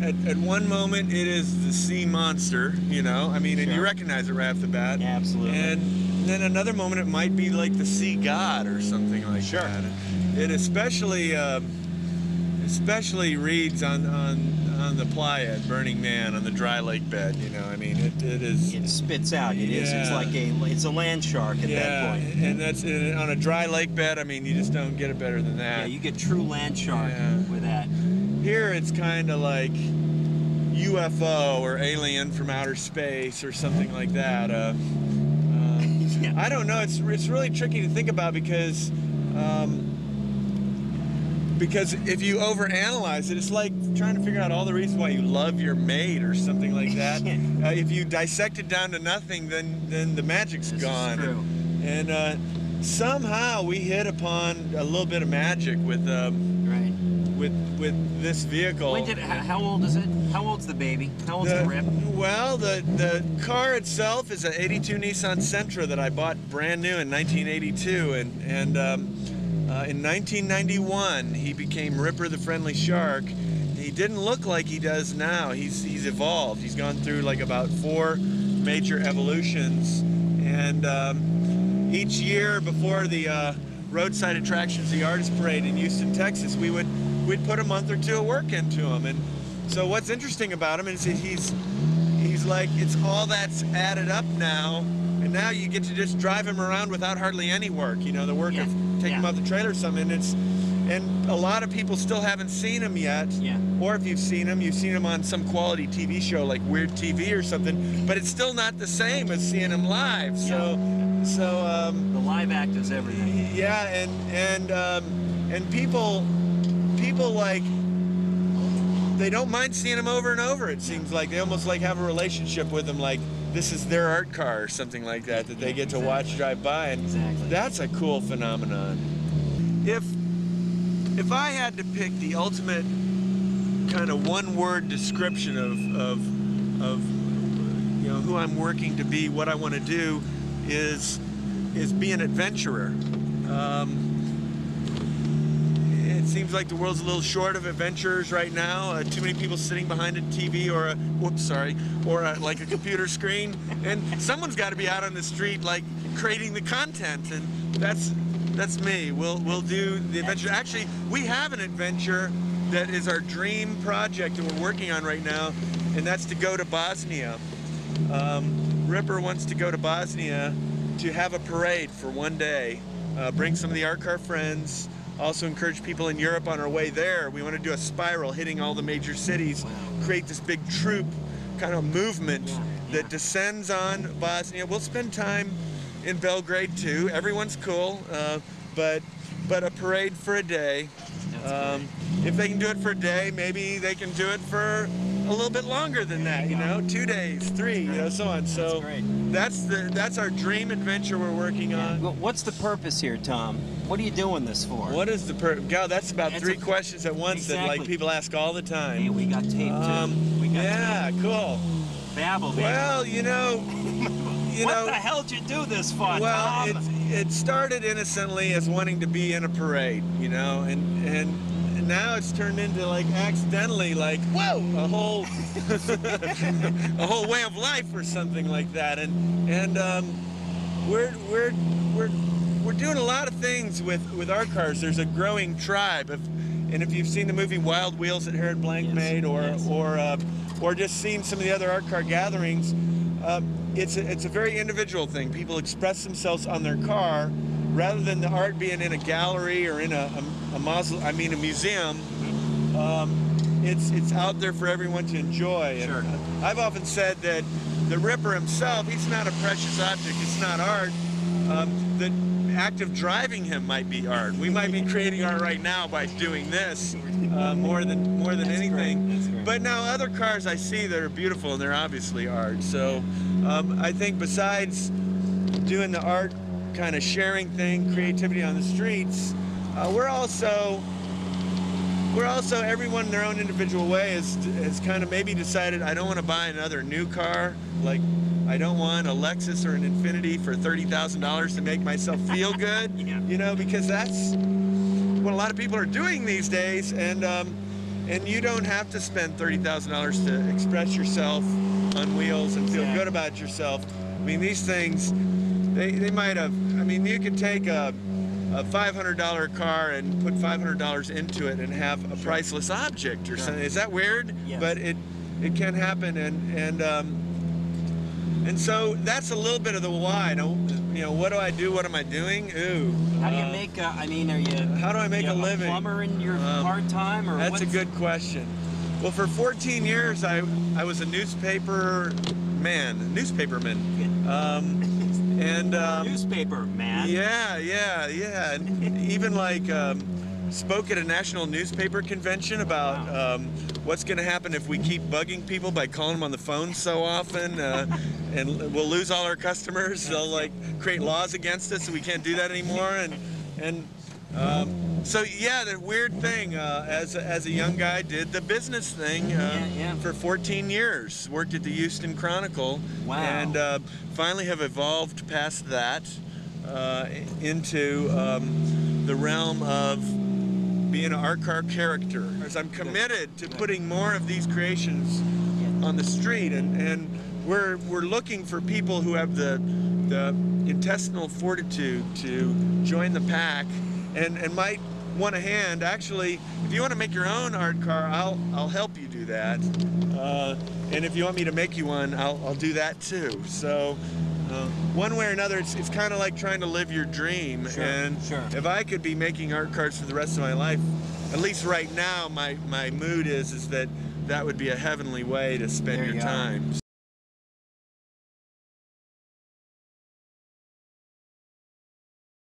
At one moment, it is the sea monster, you know. I mean, and you recognize it right off the bat. Absolutely. And then another moment, it might be like the sea god or something like that. It especially reads on the playa at Burning Man on the dry lake bed. You know, I mean, it is. It spits out. It is. It's like it's a land shark at that point. And that's on a dry lake bed. I mean, you just don't get it better than that. Yeah, you get true land shark with that. Here it's kind of like UFO or alien from outer space or something like that. I don't know. It's really tricky to think about because if you overanalyze it, it's like trying to figure out all the reasons why you love your mate or something like that. If you dissect it down to nothing, then the magic's gone. This is true. And somehow we hit upon a little bit of magic with this vehicle. How old is it? How old's the baby? How old's the Rip? Well, the car itself is an '82 Nissan Sentra that I bought brand new in 1982, and in 1991 he became Ripper the Friendly Shark. He didn't look like he does now. He's evolved. He's gone through like about 4 major evolutions, and each year before the roadside attractions, the Artist Parade in Houston, Texas, we'd put a month or 2 of work into him. And so what's interesting about him is he's like, it's all that's added up now, and now you get to just drive him around without hardly any work, you know, the work of taking him off the trailer or something. And a lot of people still haven't seen him yet, or if you've seen him on some quality TV show like Weird TV or something, but it's still not the same as seeing him live. So the live act is everything. Yeah, and people like, they don't mind seeing him over and over. It seems like they almost like have a relationship with him, like this is their art car or something like that they get to watch drive by, and that's a cool phenomenon. If I had to pick the ultimate kind of one-word description of you know who I'm working to be, what I want to do is be an adventurer. It seems like the world's a little short of adventurers right now. Too many people sitting behind a TV or like a computer screen, and someone's got to be out on the street like creating the content, and that's me. We'll do the adventure. Actually, we have an adventure that is our dream project that we're working on right now, and that's to go to Bosnia. Ripper wants to go to Bosnia to have a parade for one day, bring some of the art car friends, also encourage people in Europe on our way there. We want to do a spiral hitting all the major cities, create this big troop kind of movement that descends on Bosnia. We'll spend time in Belgrade too. Everyone's cool, but a parade for a day. If they can do it for a day, maybe they can do it for a little bit longer than that, you know, 2 days, 3, you know, so on. So that's our dream adventure we're working on. Well, what's the purpose here, Tom? What are you doing this for? What is the purpose? God, that's about 3 questions at once that like people ask all the time. Hey, we got tape too. Cool. Babble, baby. Well, you know, what the hell did you do this for, well, Tom? it started innocently as wanting to be in a parade, you know, and now it's turned into like accidentally like, whoa, a whole a whole way of life or something like that. And we're doing a lot of things with our cars. There's a growing tribe and if you've seen the movie Wild Wheels that Harold Blank made, or just seen some of the other art car gatherings, it's a very individual thing. People express themselves on their car rather than the art being in a gallery or in a museum. It's out there for everyone to enjoy. Sure. And I've often said that the Ripper himself, he's not a precious object. It's not art. The act of driving him might be art. We might be creating art right now by doing this more than anything. That's great. But now other cars I see that are beautiful and they're obviously art. So I think besides doing the art kind of sharing thing, creativity on the streets, we're also everyone in their own individual way has kind of maybe decided, I don't want to buy another new car. Like, I don't want a Lexus or an Infiniti for $30,000 to make myself feel good, you know, because that's what a lot of people are doing these days. And and you don't have to spend $30,000 to express yourself on wheels and feel good about yourself. I mean, these things, they might have, I mean, you could take a $500 car and put $500 into it and have a priceless object or something. Is that weird? Yes. But it can happen, and so that's a little bit of the why. You know, what do I do? What am I doing? Ooh. How do you make? I mean, are you? How do I make a living? Plumber in your part time, or that's a good question. Well, for 14 years, I was a newspaperman. Newspaper man. Yeah. And even like spoke at a national newspaper convention about what's going to happen if we keep bugging people by calling them on the phone so often, and we'll lose all our customers. They'll like create laws against us, so we can't do that anymore. So yeah, the weird thing, as a young guy, did the business thing for 14 years. Worked at the Houston Chronicle, and finally have evolved past that into the realm of being an art car character. As I'm committed to putting more of these creations on the street, and we're looking for people who have the intestinal fortitude to join the pack and might want a hand. Actually, if you want to make your own art car, I'll help you do that. And if you want me to make you one, I'll do that too. So one way or another, it's kind of like trying to live your dream. If I could be making art cars for the rest of my life, at least right now, my mood is that would be a heavenly way to spend your time.